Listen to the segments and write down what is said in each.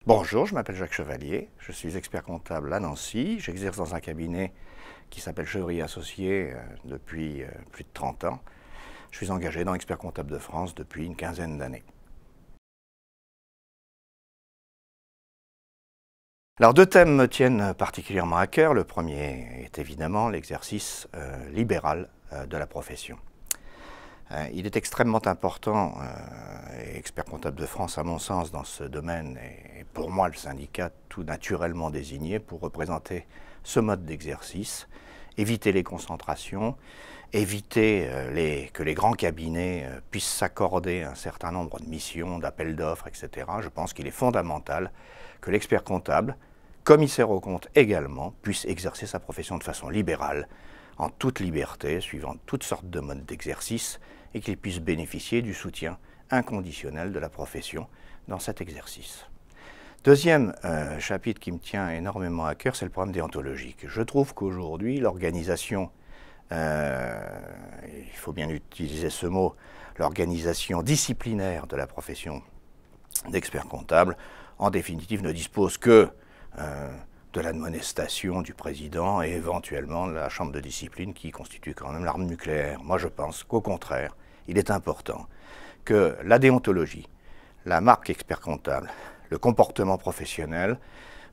Bonjour, je m'appelle Jacques Chevalier, je suis expert comptable à Nancy, j'exerce dans un cabinet qui s'appelle Chevrier Associés depuis plus de 30 ans. Je suis engagé dans Expert comptable de France depuis une quinzaine d'années. Alors deux thèmes me tiennent particulièrement à cœur. Le premier est évidemment l'exercice libéral de la profession. Il est extrêmement important, expert comptable de France à mon sens dans ce domaine, et pour moi le syndicat tout naturellement désigné pour représenter ce mode d'exercice, éviter les concentrations, éviter que les grands cabinets puissent s'accorder un certain nombre de missions, d'appels d'offres, etc. Je pense qu'il est fondamental que l'expert comptable, commissaire aux comptes également, puisse exercer sa profession de façon libérale, en toute liberté, suivant toutes sortes de modes d'exercice, et qu'il puisse bénéficier du soutien inconditionnel de la profession dans cet exercice. Deuxième chapitre qui me tient énormément à cœur, c'est le problème déontologique. Je trouve qu'aujourd'hui, l'organisation, il faut bien utiliser ce mot, l'organisation disciplinaire de la profession d'expert comptable, en définitive, ne dispose que de l'admonestation du président et éventuellement de la chambre de discipline qui constitue quand même l'arme nucléaire. Moi je pense qu'au contraire, il est important que la déontologie, la marque expert comptable, le comportement professionnel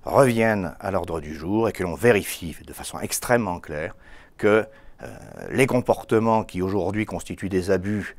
reviennent à l'ordre du jour et que l'on vérifie de façon extrêmement claire que les comportements qui aujourd'hui constituent des abus,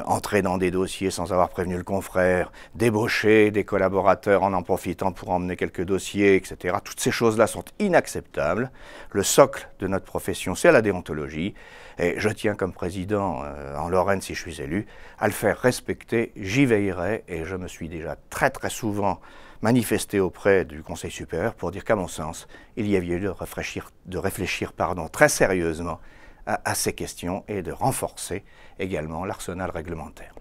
entrer dans des dossiers sans avoir prévenu le confrère, débaucher des collaborateurs en profitant pour emmener quelques dossiers, etc. Toutes ces choses-là sont inacceptables. Le socle de notre profession, c'est la déontologie. Et je tiens comme président en Lorraine, si je suis élu, à le faire respecter. J'y veillerai et je me suis déjà très souvent manifesté auprès du Conseil supérieur pour dire qu'à mon sens, il y avait lieu de réfléchir très sérieusement à ces questions et de renforcer également l'arsenal réglementaire.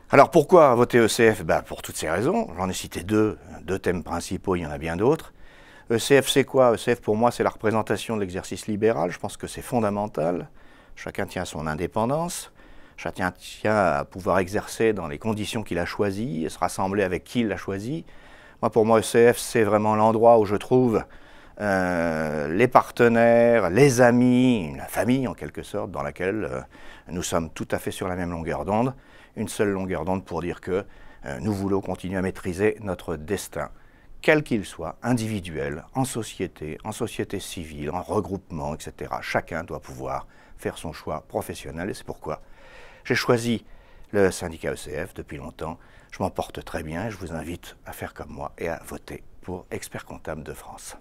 Alors pourquoi voter ECF? Pour toutes ces raisons, j'en ai cité deux thèmes principaux, il y en a bien d'autres. ECF c'est quoi? ECF pour moi c'est la représentation de l'exercice libéral, je pense que c'est fondamental. Chacun tient à son indépendance, chacun tient à pouvoir exercer dans les conditions qu'il a choisies et se rassembler avec qui il l'a choisi. Pour moi ECF c'est vraiment l'endroit où je trouve les partenaires, les amis, la famille en quelque sorte, dans laquelle nous sommes tout à fait sur la même longueur d'onde, une seule longueur d'onde pour dire que nous voulons continuer à maîtriser notre destin, quel qu'il soit, individuel, en société civile, en regroupement, etc. Chacun doit pouvoir faire son choix professionnel et c'est pourquoi j'ai choisi le syndicat ECF depuis longtemps. Je m'en porte très bien et je vous invite à faire comme moi et à voter pour Expert comptable de France.